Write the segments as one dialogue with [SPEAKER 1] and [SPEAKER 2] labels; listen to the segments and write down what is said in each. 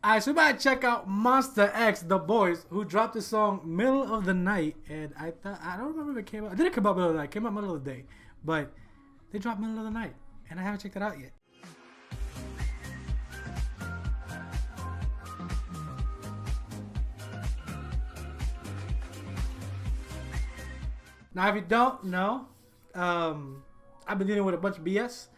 [SPEAKER 1] Alright, so we might check out Monsta X, the boys, who dropped the song middle of the night, and I don't remember if it came out. It didn't come out middle of the night. It came out middle of the day, but they dropped middle of the night, and I haven't checked it out yet. Now, if you don't know, I've been dealing with a bunch of BS.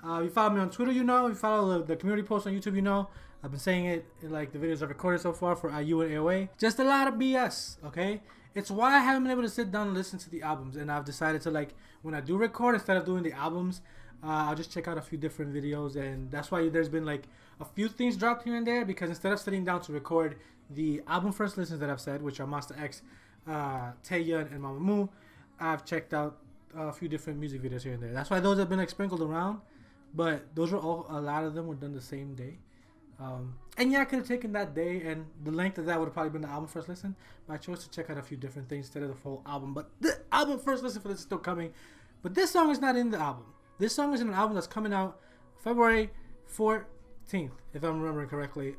[SPEAKER 1] You follow me on Twitter, you know. You follow the community posts on YouTube, you know. I've been saying it in like the videos I've recorded so far for IU and AOA. Just a lot of BS, okay? It's why I haven't been able to sit down and listen to the albums. And I've decided to, like, when I do record, instead of doing the albums, I'll just check out a few different videos. And that's why there's been like a few things dropped here and there. Because instead of sitting down to record the album first listens that I've said, which are Monsta X, Taeyeon, and Mamamoo, I've checked out a few different music videos here and there. That's why those have been like sprinkled around. But those were all, a lot of them were done the same day. And yeah, I could have taken that day, and the length of that would have probably been the album first listen. But I chose to check out a few different things instead of the full album. But the album first listen for this is still coming. But this song is not in the album. This song is in an album that's coming out February 14th, if I'm remembering correctly.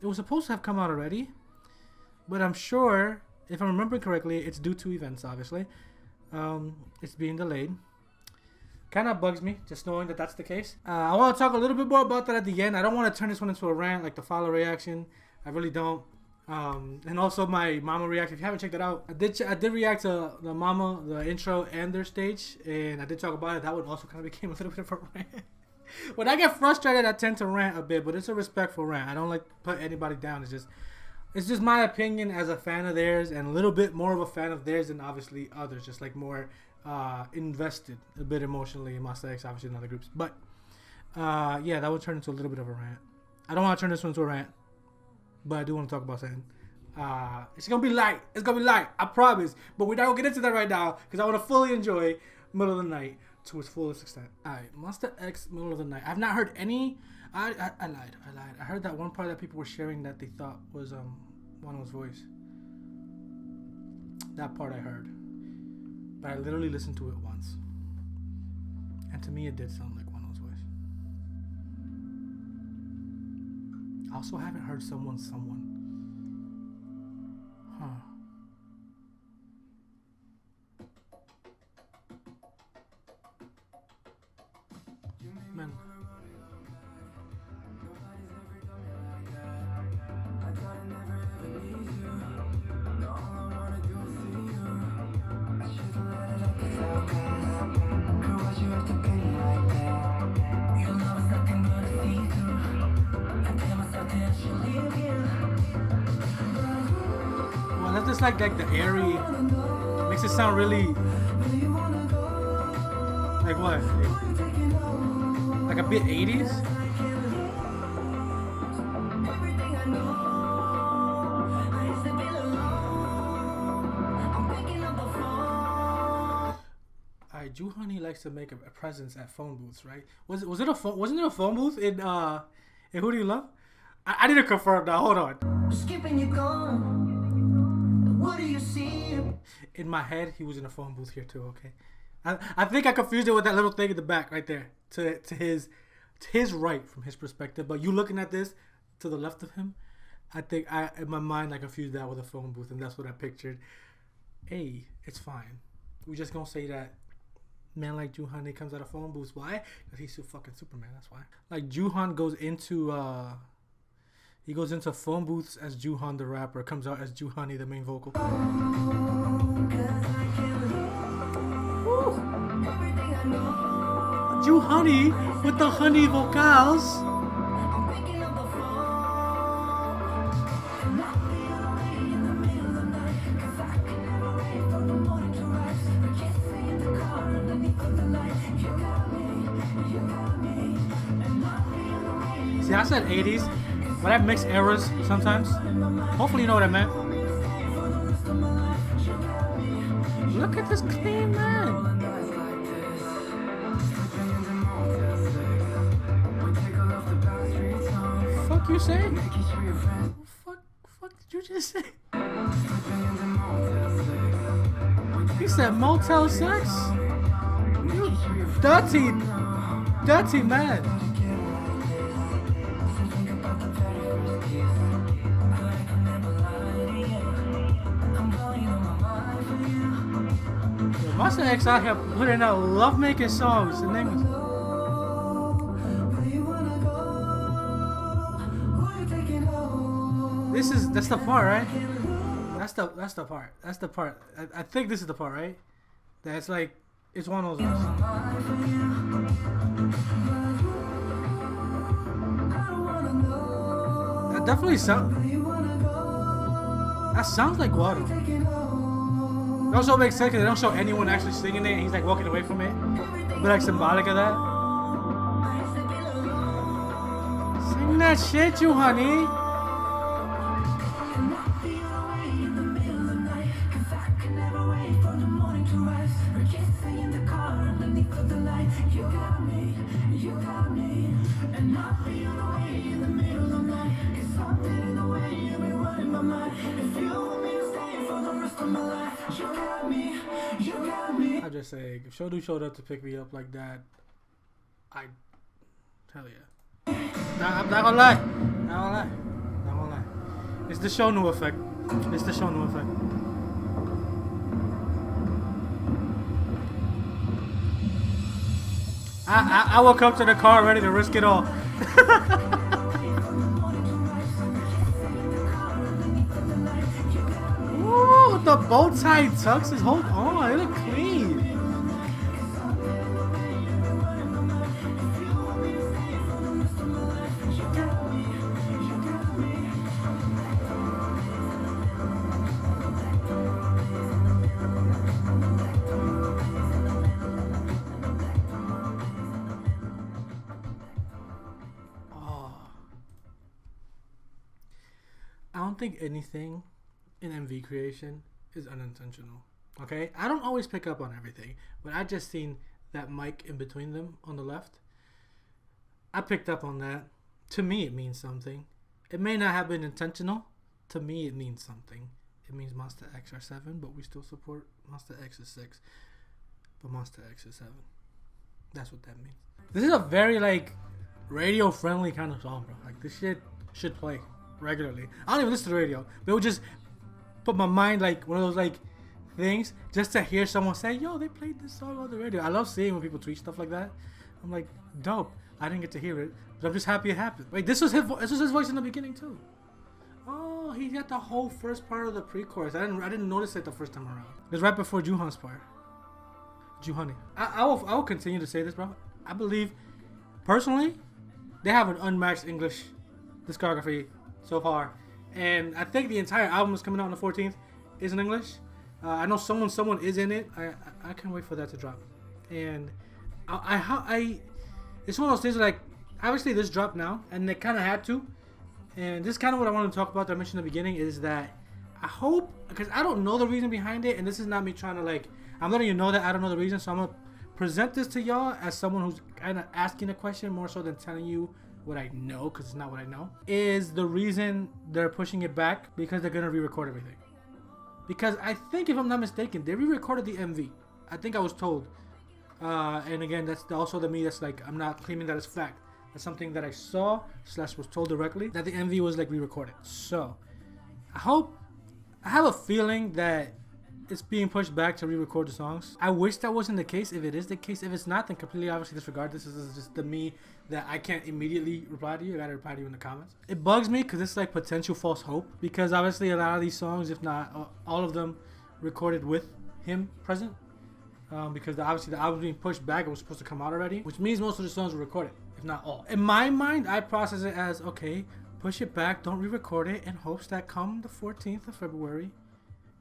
[SPEAKER 1] It was supposed to have come out already, but I'm sure, if I'm remembering correctly, it's due to events, obviously. It's being delayed. Kind of bugs me just knowing that that's the case. I want to talk a little bit more about that at the end. I don't want to turn this one into a rant like the follow reaction. I really don't. And also my mama reaction. If you haven't checked it out, I did react to the mama, the intro, and their stage, and I did talk about it. That one also kind of became a little bit of a rant. When I get frustrated, I tend to rant a bit, but it's a respectful rant. I don't like to put anybody down. It's just my opinion as a fan of theirs, and a little bit more of a fan of theirs than obviously others. Just like more invested a bit emotionally in Monsta X, obviously in other groups. But yeah, that would turn into a little bit of a rant. I don't want to turn this one into a rant, but I do want to talk about something. It's gonna be light. It's gonna be light, I promise. But we're not gonna get into that right now because I want to fully enjoy Middle of the Night to its fullest extent. Alright, Monsta X, Middle of the Night. I've not heard any. I lied. I heard that one part that people were sharing that they thought was wonho's voice. That part I heard. But I literally listened to it once. And to me it did sound like wonho's voice. I also haven't heard someone. Huh. Man. Well, that's just like the airy, makes it sound really like what? Like a bit 80s? Joohoney likes to make a presence at phone booths, right? Was it a phone? Wasn't it a phone booth in Who Do You Love? I need to confirm that. Hold on. Skipping you gone. What do you see? In my head, he was in a phone booth here too. Okay, I think I confused it with that little thing in the back right there to his right from his perspective. But you looking at this to the left of him, I think in my mind I confused that with a phone booth, and that's what I pictured. Hey, it's fine. We just gonna say that. Man like Joohoney comes out of phone booths. Why? Because he's so fucking Superman. That's why. Like Jooheon goes into phone booths as Jooheon the rapper. Comes out as Joohoney the main vocal. Joohoney with the honey vocals. See, I said 80s, but I mix eras sometimes. Hopefully you know what I meant. Look at this clean man. Fuck you say? Fuck did you just say? He said Motel 6? You dirty man. Monsta X out here putting out love-making songs. The name is... That's the part, right? That's the part. That's the part. I think this is the part, right? That's like, it's one of those ones. That definitely sounds... That sounds like Guado. It also makes sense because they don't show anyone actually singing it and he's like walking away from it. But like symbolic of that. Sing that shit, Joohoney. I'm just saying, if shownu showed up to pick me up like that, hell yeah. I'm not gonna lie. Not gonna lie. It's the shownu effect. It's the shownu effect. I woke up to the car ready to risk it all. Ooh, the bow tie tucks his hold on. It look clean. I don't think anything in MV creation is unintentional. Okay? I don't always pick up on everything, but I just seen that mic in between them on the left. I picked up on that. To me, it means something. It may not have been intentional. To me, it means something. It means Monsta X are 7, but we still support Monsta X is 6. But Monsta X is 7. That's what that means. This is a very, like, radio-friendly kind of song, bro. Like, this shit should play regularly. I don't even listen to the radio, but it would just put my mind like one of those like things just to hear someone say, yo, they played this song on the radio. I love seeing when people tweet stuff like that. I'm like, dope. I didn't get to hear it, but I'm just happy it happened. Wait, this was his voice in the beginning too. Oh, he got the whole first part of the pre-chorus. I didn't notice it the first time around. It was right before Jooheon's part. Joohoney. I will continue to say this, bro. I believe personally they have an unmatched English discography so far, and I think the entire album is coming out on the 14th is in English. I know someone is in it. I can't wait for that to drop. And I it's one of those things where, like, obviously this dropped now and they kind of had to, and this is kind of what I want to talk about that I mentioned in the beginning, is that I hope, because I don't know the reason behind it, and this is not me trying to, like, I'm letting you know that I don't know the reason, so I'm gonna present this to y'all as someone who's kind of asking a question more so than telling you what I know, because it's not what I know. Is the reason they're pushing it back because they're gonna re-record everything? Because I think, if I'm not mistaken, they re-recorded the MV. I think I was told, and again, that's also the me that's like, I'm not claiming that as fact. That's something that I saw / was told directly, that the MV was like re-recorded. So I have a feeling that it's being pushed back to re-record the songs. I wish that wasn't the case. If it is the case, if it's not, then completely obviously disregard this. This is just the me that I can't immediately reply to you. I gotta reply to you in the comments. It bugs me because it's like potential false hope, because obviously a lot of these songs, if not all of them, recorded with him present, because obviously the album's being pushed back. It was supposed to come out already, which means most of the songs were recorded, if not all. In my mind, I process it as, okay, push it back, don't re-record it, in hopes that come the 14th of February,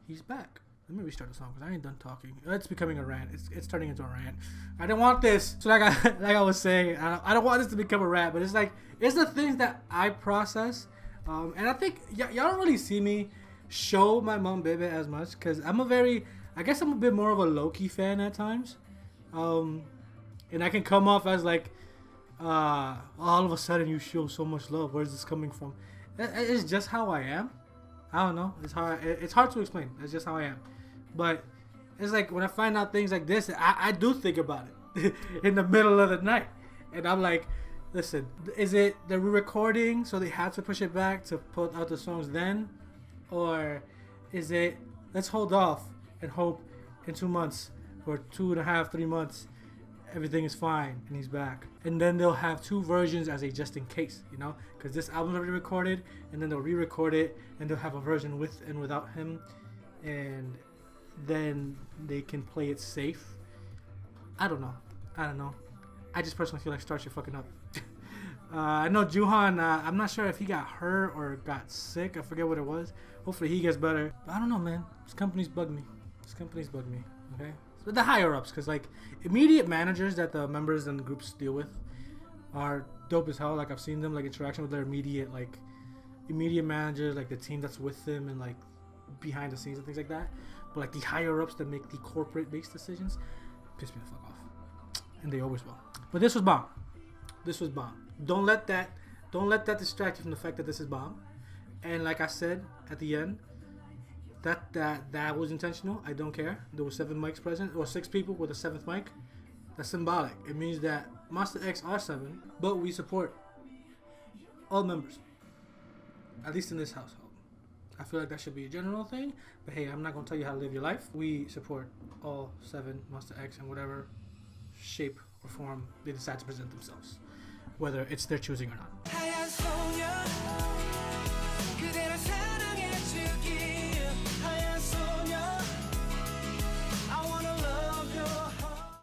[SPEAKER 1] he's back. Let me restart the song because I ain't done talking. It's becoming a rant. It's turning into a rant. I don't want this. So like I was saying, I don't want this to become a rant, but it's like, it's the things that I process. And I think y'all don't really see me show my monbebe as much, because I guess I'm a bit more of a low-key fan at times. And I can come off as like, all of a sudden you show so much love. Where's this coming from? It's just how I am. I don't know. It's hard to explain. It's just how I am. But it's like, when I find out things like this, I do think about it in the middle of the night. And I'm like, listen, is it the re-recording so they had to push it back to put out the songs then? Or is it, let's hold off and hope in 2 months for 2.5, 3 months, everything is fine and he's back. And then they'll have 2 versions as a just in case, you know, because this album's already recorded, and then they'll re-record it and they'll have a version with and without him, and then they can play it safe. I don't know. I just personally feel like Starch are fucking up. I know Jooheon, I'm not sure if he got hurt or got sick. I forget what it was. Hopefully he gets better. But I don't know, man. This company's bugged me. Okay? But the higher ups, because like immediate managers that the members and groups deal with are dope as hell. Like I've seen them like interaction with their immediate managers, like the team that's with them and like behind the scenes and things like that. But like the higher ups that make the corporate based decisions piss me the fuck off. And they always will. But this was bomb. Don't let that distract you from the fact that this is bomb. And like I said at the end, that was intentional. I don't care. There were 7 mics present, or 6 people with a 7th mic. That's symbolic. It means that Monsta X are 7, but we support all members, at least in this household. I feel like that should be a general thing, but hey, I'm not gonna tell you how to live your life. We support all 7 Monsta X in whatever shape or form they decide to present themselves, whether it's their choosing or not.